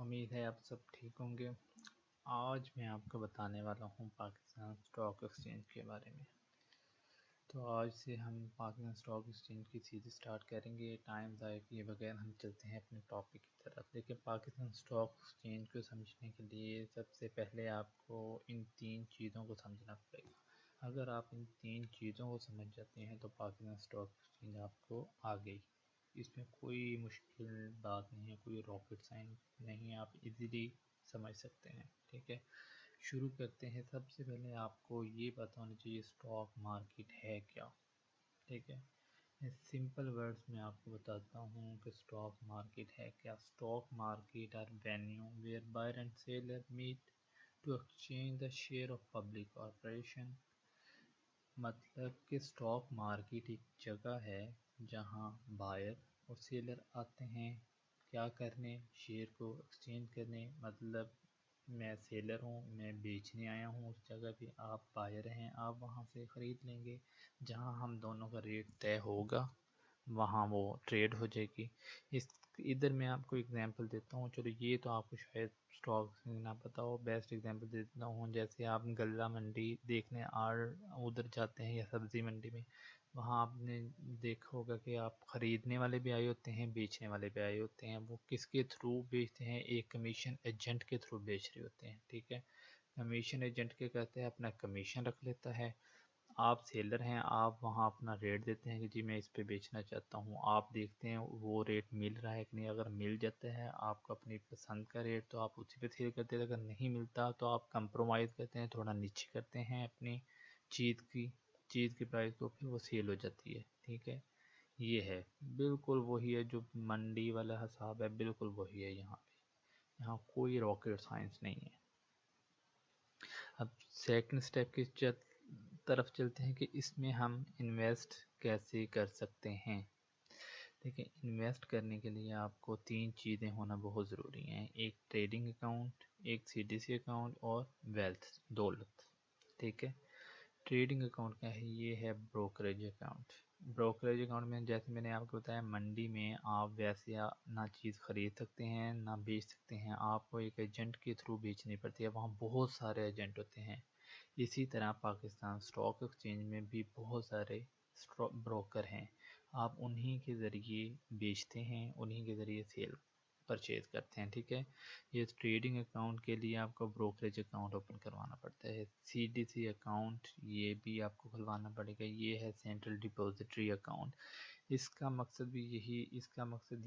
امید ہے آپ سب ٹھیک ہوں گے۔ آج میں آپ کو بتانے والا ہوں پاکستان اسٹاک ایکسچینج کے بارے میں۔ تو آج سے ہم پاکستان اسٹاک ایکسچینج کی سیریز سٹارٹ کریں گے۔ ٹائم ضائع کیے بغیر ہم چلتے ہیں اپنے ٹاپک کی طرف۔ دیکھیں، پاکستان اسٹاک ایکسچینج کو سمجھنے کے لیے سب سے پہلے آپ کو ان 3 چیزوں کو سمجھنا پڑے گا۔ اگر آپ ان 3 چیزوں کو سمجھ جاتے ہیں تو پاکستان اسٹاک ایکسچینج آپ کو آ گئی۔ اس میں کوئی مشکل بات نہیں ہے، کوئی راکٹ سائنس نہیں، آپ ایزیلی سمجھ سکتے ہیں۔ ٹھیک ہے، شروع کرتے ہیں۔ سب سے پہلے آپ کو یہ پتہ ہونا چاہیے اسٹاک مارکیٹ ہے کیا۔ ٹھیک ہے، سمپل ورڈز میں آپ کو بتاتا ہوں کہ اسٹاک مارکیٹ ہے کیا۔ Stock market are venue where buyer and seller meet to exchange the share of public corporation. مطلب کہ اسٹاک مارکیٹ ایک جگہ ہے جہاں بائر اور سیلر آتے ہیں کیا کرنے، شیئر کو ایکسچینج کرنے۔ مطلب میں سیلر ہوں، میں بیچنے آیا ہوں اس جگہ پہ، آپ بائر ہیں، آپ وہاں سے خرید لیں گے۔ جہاں ہم دونوں کا ریٹ طے ہوگا وہاں وہ ٹریڈ ہو جائے گی۔ ادھر میں آپ کو اگزامپل دیتا ہوں، چلو یہ تو آپ کو شاید اسٹاک نہ پتہ ہو، بیسٹ اگزامپل دیتا ہوں۔ جیسے آپ غلہ منڈی دیکھنے ادھر جاتے ہیں یا سبزی منڈی میں، وہاں آپ نے دیکھا ہوگا کہ آپ خریدنے والے بھی آئے ہوتے ہیں، بیچنے والے بھی آئے ہوتے ہیں۔ وہ کس کے تھرو بیچتے ہیں؟ ایک کمیشن ایجنٹ کے تھرو بیچ رہے ہوتے ہیں۔ ٹھیک ہے، کمیشن ایجنٹ کے کہتے ہیں اپنا کمیشن رکھ لیتا ہے۔ آپ سیلر ہیں، آپ وہاں اپنا ریٹ دیتے ہیں کہ جی میں اس پہ بیچنا چاہتا ہوں۔ آپ دیکھتے ہیں وہ ریٹ مل رہا ہے کہ نہیں، اگر مل جاتا ہے آپ کو اپنی پسند کا ریٹ تو آپ اسی پہ سیل کرتے ہیں، اگر نہیں ملتا تو آپ کمپرومائز کرتے ہیں، تھوڑا نیچے کرتے ہیں اپنی چیز کی پرائز کو، پھر وہ سیل ہو جاتی ہے۔ ٹھیک ہے، یہ ہے بالکل وہی ہے جو منڈی والا حساب ہے، بالکل وہی ہے یہاں پہ، یہاں کوئی راکٹ سائنس نہیں ہے۔ اب سیکنڈ سٹیپ کی طرف چلتے ہیں کہ اس میں ہم انویسٹ کیسے کر سکتے ہیں۔ دیکھیں، انویسٹ کرنے کے لیے آپ کو 3 چیزیں ہونا بہت ضروری ہیں، ایک ٹریڈنگ اکاؤنٹ، ایک CDC اکاؤنٹ اور ویلتھ، دولت۔ ٹھیک ہے، ٹریڈنگ اکاؤنٹ کیا ہے؟ یہ ہے بروکریج اکاؤنٹ۔ بروکریج اکاؤنٹ میں جیسے میں نے آپ کو بتایا، منڈی میں آپ ویسے نہ چیز خرید سکتے ہیں نہ بیچ سکتے ہیں، آپ کو ایک ایجنٹ کے تھرو بیچنی پڑتی ہے، وہاں بہت سارے ایجنٹ ہوتے ہیں۔ اسی طرح پاکستان اسٹاک ایکسچینج میں بھی بہت سارے بروکر ہیں، آپ انہی کے ذریعے بیچتے ہیں، انہی کے ذریعے سیل پرچیز کرتے ہیں۔ ٹھیک ہے، یہ ٹریڈنگ اکاؤنٹ کے لیے آپ کو بروکریج اکاؤنٹ اوپن کروانا پڑتا ہے۔ CDC اکاؤنٹ یہ بھی آپ کو کھلوانا پڑے گا، یہ ہے سینٹرل ڈپوزٹری اکاؤنٹ۔ اس کا مقصد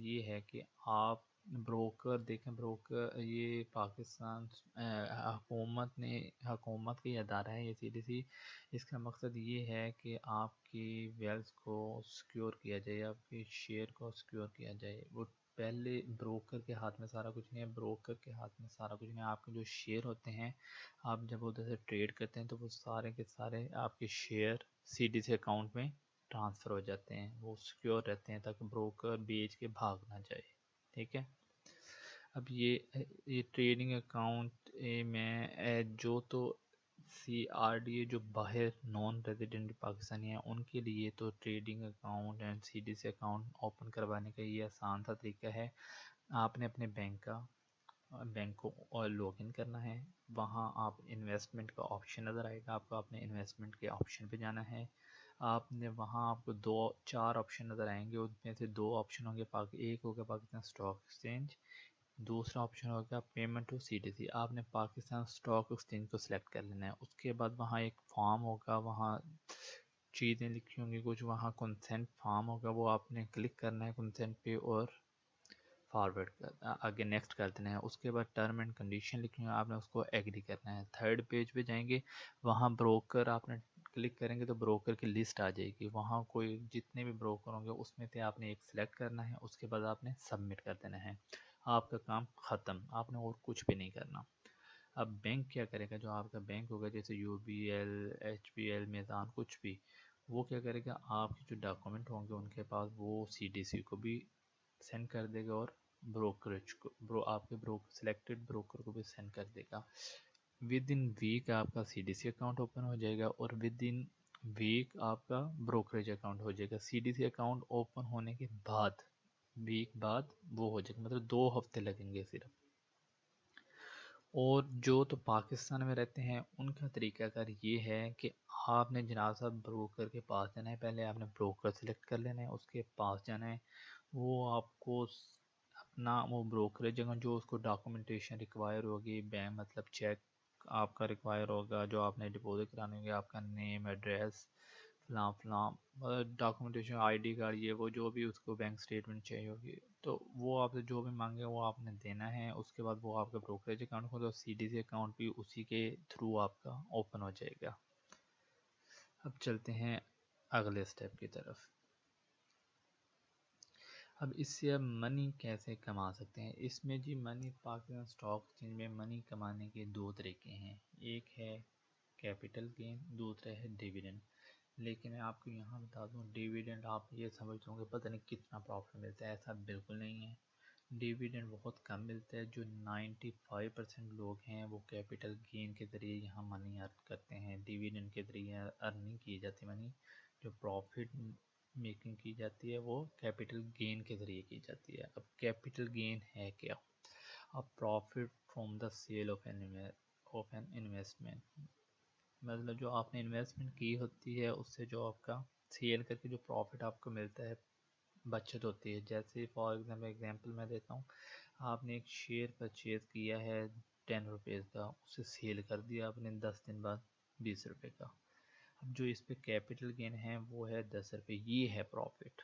یہ ہے کہ آپ بروکر دیکھیں، بروکر یہ پاکستان حکومت کا ادارہ ہے یہ CDC۔ اس کا مقصد یہ ہے کہ آپ کی ویلتھ کو سیکیور کیا جائے، آپ کے شیئر کو سیکیور کیا جائے۔ وہ پہلے بروکر کے ہاتھ میں سارا کچھ نہیں ہے، بروکر کے ہاتھ میں سارا کچھ نہیں ہے۔ آپ کے جو شیئر ہوتے ہیں، آپ جب ادھر سے ٹریڈ کرتے ہیں تو وہ سارے کے سارے آپ کے شیئر CDC اکاؤنٹ میں ٹرانسفر ہو جاتے ہیں، وہ سیکیور رہتے ہیں تاکہ بروکر بیچ کے بھاگ نہ جائے۔ ٹھیک ہے، اب یہ ٹریڈنگ اکاؤنٹ میں جو تو CRDA جو باہر نان ریزیڈنٹ پاکستانی ہیں ان کے لیے تو trading account and CDC account open کروانے کا یہ آسان سا طریقہ ہے۔ آپ نے اپنے بینک کو لاگ ان کرنا ہے، وہاں آپ انویسٹمنٹ کا آپشن نظر آئے گا، آپ کو اپنے انویسٹمنٹ کے آپشن پہ جانا ہے۔ آپ نے وہاں آپ کو 4 آپشن نظر آئیں گے، ان میں سے 2 آپشن ہوں گے، ایک ہوگا پاکستان اسٹاک ایکسچینج، دوسرا آپشن ہوگا پیمنٹ ٹو CDC۔ آپ نے پاکستان اسٹاک ایکسچینج کو سلیکٹ کر لینا ہے۔ اس کے بعد وہاں ایک فارم ہوگا، وہاں چیزیں لکھی ہوں گی کچھ، وہاں کنسنٹ فارم ہوگا، وہ آپ نے کلک کرنا ہے کنسنٹ پہ اور فارورڈ آگے نیکسٹ کر دینا ہے۔ اس کے بعد ٹرم اینڈ کنڈیشن لکھی ہوئی ہیں، آپ نے اس کو ایگری کرنا ہے۔ 3rd پیج پہ جائیں گے، وہاں بروکر آپ نے کلک کریں گے تو بروکر کی لسٹ آ جائے گی، وہاں کوئی جتنے بھی بروکر ہوں گے اس میں سے آپ نے ایک سلیکٹ کرنا ہے، اس کے بعد آپ نے سبمٹ کر دینا ہے، آپ کا کام ختم، آپ نے اور کچھ بھی نہیں کرنا۔ اب بینک کیا کرے گا؟ جو آپ کا بینک ہوگا جیسے UBL HBL میزان کچھ بھی، وہ کیا کرے گا؟ آپ کے جو ڈاکومنٹ ہوں گے ان کے پاس وہ CDC کو بھی سینڈ کر دے گا اور بروکریج کو آپ کے سلیکٹڈ بروکر کو بھی سینڈ کر دے گا۔ ود ان ویک آپ کا CDC اکاؤنٹ اوپن ہو جائے گا اور ود ان ویک آپ کا بروکریج اکاؤنٹ ہو جائے گا۔ CDC اکاؤنٹ اوپن ہونے کے بعد ویک بعد وہ ہو جائے گا، مطلب 2 ہفتے لگیں گے صرف۔ اور جو تو پاکستان میں رہتے ہیں ان کا طریقہ کار یہ ہے کہ آپ نے جناب صاحب بروکر کے پاس جانا ہے، پہلے آپ نے بروکر سلیکٹ کر لینا ہے، اس کے پاس جانا ہے، وہ آپ کو اپنا وہ بروکریج جگہ جو اس کو ڈاکومنٹیشن ریکوائر ہوگی، بینک مطلب چیک آپ کا ریکوائر ہوگا، جو آپ نے ڈپوزٹ کرانے ہوگی، آپ کا نیم ایڈریس فلاں فلاں ڈاکومنٹیشن آئی ڈی کارڈ، یہ وہ جو بھی اس کو بینک اسٹیٹمنٹ چاہیے ہوگی، تو وہ آپ سے جو بھی مانگے وہ آپ نے دینا ہے۔ اس کے بعد وہ آپ کا بروکریج اکاؤنٹ کھولے اور سی ڈی سی اکاؤنٹ بھی اسی کے تھرو آپ کا اوپن ہو جائے گا۔ اب چلتے ہیں اگلے اسٹیپ کی طرف۔ اب اس سے اب منی کیسے کما سکتے ہیں؟ اس میں جی منی پاکستان اسٹاک ایکسچینج میں منی کمانے کے دو طریقے ہیں، ایک ہے کیپٹل گین، دوسرا ہے ڈیویڈنڈ۔ لیکن میں آپ کو یہاں بتا دوں ڈیویڈنڈ آپ یہ سمجھتے ہوں کہ پتہ نہیں کتنا پروفٹ ملتا ہے، ایسا بالکل نہیں ہے۔ ڈیویڈنڈ بہت کم ملتا ہے، جو 95% لوگ ہیں وہ کیپٹل گین کے ذریعے یہاں منی ارن کرتے ہیں، ڈیویڈنڈ کے ذریعے ارننگ کی جاتی منی، جو پروفٹ میکنگ کی جاتی ہے وہ کیپٹل گین کے ذریعے کی جاتی ہے۔ اب کیپٹل گین ہے کیا؟ اب profit from the sale of an investment, مطلب جو آپ نے انویسٹمنٹ کی ہوتی ہے اس سے جو آپ کا سیل کر کے جو پروفٹ آپ کو ملتا ہے، بچت ہوتی ہے۔ جیسے فار ایگزامپل میں دیتا ہوں، آپ نے ایک شیئر پرچیز کیا ہے 10 روپیز کا، اسے سیل کر دیا آپ نے 10 دن بعد 20 روپے کا، اب جو اس پہ کیپٹل گین ہے وہ ہے 10 روپے، یہ ہے پروفٹ،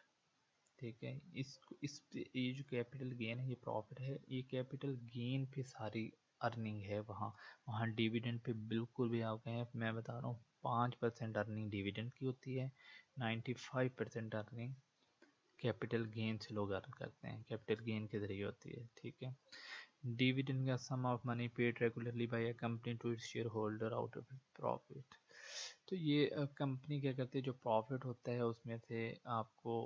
ٹھیک ہے۔ اس پہ یہ جو کیپٹل گین ہے یہ پروفٹ ہے، یہ کیپٹل گین پہ ساری ارننگ ہے، وہاں ڈیویڈنڈ پہ بالکل بھی آپ کہیں، میں بتا رہا ہوں 5% ارننگ ڈیویڈنڈ کی ہوتی ہے، 95% ارننگ کیپٹل گین سے لوگ ارن کرتے ہیں، کیپٹل گین کے ذریعے ہوتی ہے، ٹھیک ہے۔ ڈیویڈنڈ کا sum of money paid regularly by a company to its shareholder out of profit, تو یہ کمپنی کیا کرتی ہے، جو پروفٹ ہوتا ہے اس میں سے آپ کو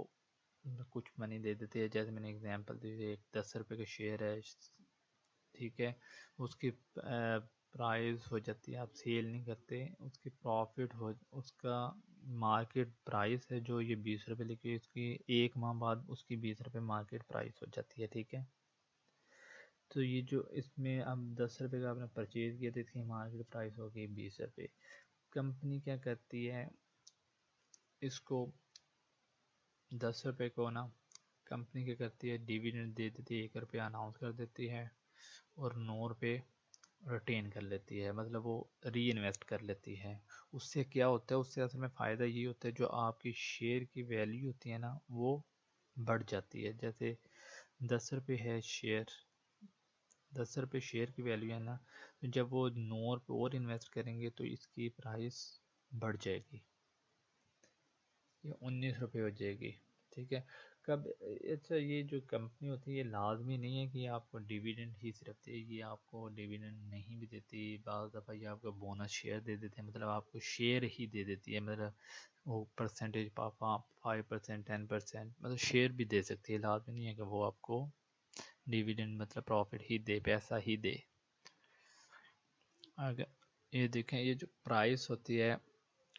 کچھ منی دے دیتے ہیں۔ جیسے میں نے اگزامپل دی، ایک 10 روپے کا شیئر ہے، ٹھیک ہے، اس کی پرائز ہو جاتی ہے، آپ سیل نہیں کرتے، اس کی پروفٹ ہو، اس کا مارکیٹ پرائز ہے جو یہ 20 روپے لکھی، اس کی ایک ماہ بعد اس کی 20 روپے مارکیٹ پرائز ہو جاتی ہے، ٹھیک ہے۔ تو یہ جو اس میں اب 10 روپے کا آپ نے پرچیز کیا تھا، اس کی مارکیٹ پرائز ہو گئی 20 روپے، کمپنی کیا کرتی ہے، اس کو 10 روپے کو نا کمپنی کیا کرتی ہے ڈیویڈنڈ دے دیتی ہے، 1 روپیہ اناؤنس کر دیتی ہے اور 9 روپے ریٹین کر لیتی ہے، مطلب وہ ری انویسٹ کر لیتی ہے۔ اس سے کیا ہوتا ہے، اس سے اصل میں فائدہ یہ ہوتا ہے، جو آپ کی شیئر کی ویلیو ہوتی ہے نا وہ بڑھ جاتی ہے۔ جیسے 10 روپے ہے شیئر، 10 روپے شیئر کی ویلیو ہے نا، تو جب وہ 9 روپے اور انویسٹ کریں گے تو اس کی پرائس بڑھ جائے گی، یہ 19 روپے ہو جائے گی، ٹھیک ہے۔ کب اچھا یہ جو کمپنی ہوتی ہے یہ لازمی نہیں ہے کہ آپ کو ڈیویڈنڈ ہی صرف دے، یہ آپ کو ڈیویڈنڈ نہیں بھی دیتی، بعض دفعہ یہ آپ کو بونس شیئر دے دیتے ہیں، مطلب آپ کو شیئر ہی دے دیتی ہے، مطلب وہ پرسنٹیج 5%، 10%، مطلب شیئر بھی دے سکتی ہے، لازمی نہیں ہے کہ وہ آپ کو ڈیویڈنڈ مطلب پروفٹ ہی دے، پیسہ ہی دے۔ اگر یہ دیکھیں، یہ جو پرائس ہوتی ہے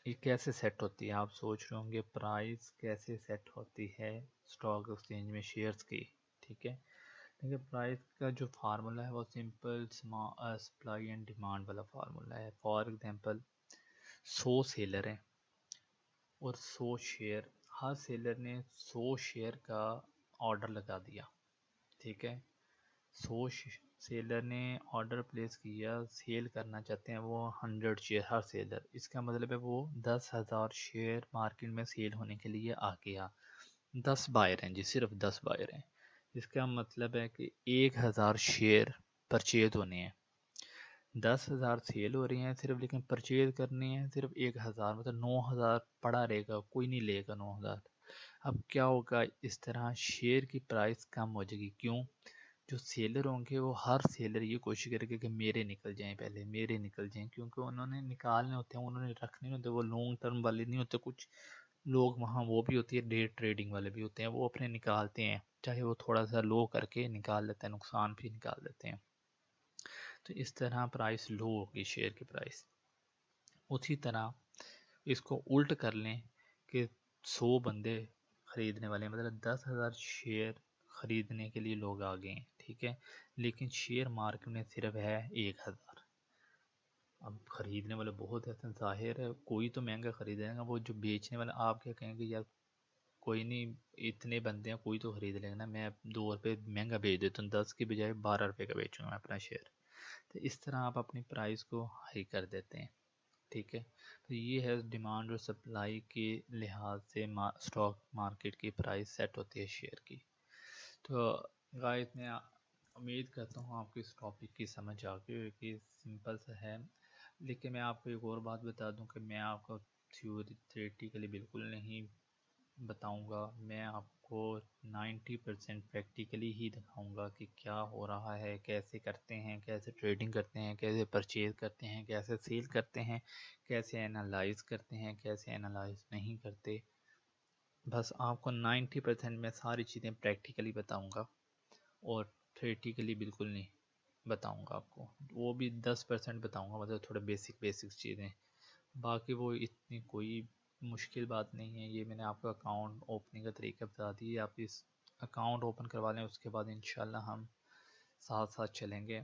یہ کیسے سیٹ ہوتی ہے، آپ سوچ رہے ہوں گے پرائس کیسے سیٹ ہوتی ہے اسٹاک ایکسچینج میں شیئرز کی، ٹھیک ہے۔ دیکھیں پرائس کا جو فارمولا ہے وہ سمپل سپلائی اینڈ ڈیمانڈ والا فارمولا ہے۔ فار ایگزامپل 100 سیلر ہیں اور 100 شیئر، ہر سیلر نے 100 شیئر کا آرڈر لگا دیا، ٹھیک ہے۔ 100 سیلر نے آرڈر پلیس کیا، سیل کرنا چاہتے ہیں وہ 100 شیئر ہر سیلر، اس کا مطلب ہے وہ 10,000 شیئر مارکیٹ میں سیل ہونے کے لیے آ گیا، 10 بائر ہیں جی، صرف 10 بائر ہیں، اس کا مطلب ہے کہ 1,000 شیئر پرچیز ہونے ہیں، 10,000 سیل ہو رہی ہیں صرف، لیکن پرچیز کرنی ہے صرف 1,000، مطلب 9,000 پڑا رہے گا، کوئی نہیں لے گا 9,000۔ اب کیا ہوگا، اس طرح شیئر کی پرائس کم ہو جائے گی، کیوں؟ جو سیلر ہوں گے وہ ہر سیلر یہ کوشش کرے گا کہ میرے نکل جائیں، پہلے میرے نکل جائیں، کیونکہ انہوں نے نکالنے ہوتے ہیں، انہوں نے رکھنے نہیں ہوتے، وہ لانگ ٹرم والے نہیں ہوتے، کچھ لوگ وہاں وہ بھی ہوتی ہے ڈے ٹریڈنگ والے بھی ہوتے ہیں، وہ اپنے نکالتے ہیں، چاہے وہ تھوڑا سا لو کر کے نکال لیتے ہیں، نقصان بھی نکال دیتے ہیں، تو اس طرح پرائس لو ہوگی شیئر کی پرائس۔ اسی طرح اس کو الٹ کر لیں کہ 100 بندے خریدنے والے ہیں، مطلب 10,000 شیئر خریدنے کے لیے لوگ آ گئے ہیں، ٹھیک ہے، لیکن شیئر مارکیٹ میں صرف ہے 1000۔ اب خریدنے والے بہت ہیں، ظاہر ہے کوئی تو مہنگا خریدے گا، وہ جو بیچنے والا آپ کیا کہیں گے یار کوئی نہیں اتنے بندے ہیں کوئی تو خرید لے گا نا، میں 2 روپے مہنگا بیچ دیتا ہوں، 10 کی بجائے 12 روپے کا بیچوں گا میں اپنا شیئر۔ تو اس طرح آپ اپنی پرائز کو ہائی کر دیتے ہیں، ٹھیک ہے۔ تو یہ ہے ڈیمانڈ اور سپلائی کے لحاظ سے اسٹاک مارکیٹ کی پرائز سیٹ ہوتی ہے شیئر کی۔ تو گائز میں امید کرتا ہوں آپ کو اس ٹاپک کی سمجھ آ گئی کہ سمپل سا ہے، لیکن میں آپ کو ایک اور بات بتا دوں کہ میں آپ کو تھیوریٹیکلی بالکل نہیں بتاؤں گا، میں آپ کو 90% پریکٹیکلی ہی دکھاؤں گا کہ کیا ہو رہا ہے، کیسے کرتے ہیں، کیسے ٹریڈنگ کرتے ہیں، کیسے پرچیز کرتے ہیں، کیسے سیل کرتے ہیں، کیسے انالائز کرتے ہیں، کیسے انالائز نہیں کرتے۔ بس آپ کو 90% میں ساری چیزیں پریکٹیکلی بتاؤں گا، اور تھیوریٹیکلی بالکل نہیں بتاؤں گا آپ کو، وہ بھی 10% بتاؤں گا، مطلب تھوڑا بیسک چیزیں، باقی وہ اتنی کوئی مشکل بات نہیں ہے۔ یہ میں نے آپ کو اکاؤنٹ اوپننگ کا طریقہ بتا دیا، آپ اس اکاؤنٹ اوپن کروا لیں، اس کے بعد انشاءاللہ ہم ساتھ ساتھ چلیں گے،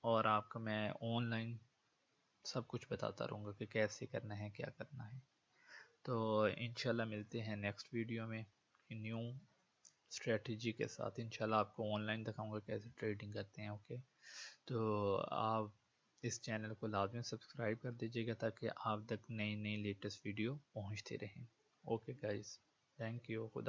اور آپ کو میں آن لائن سب کچھ بتاتا رہوں گا کہ کیسے کرنا ہے، کیا کرنا ہے۔ تو انشاءاللہ ملتے ہیں نیکسٹ ویڈیو میں نیو اسٹریٹجی کے ساتھ، انشاءاللہ آپ کو آن لائن دکھاؤں گا کیسے ٹریڈنگ کرتے ہیں، اوکے۔ تو آپ اس چینل کو لازمی سبسکرائب کر دیجیے گا تاکہ آپ تک نئی لیٹسٹ ویڈیو پہنچتے رہیں۔ اوکے گائز، تھینک یو، خدا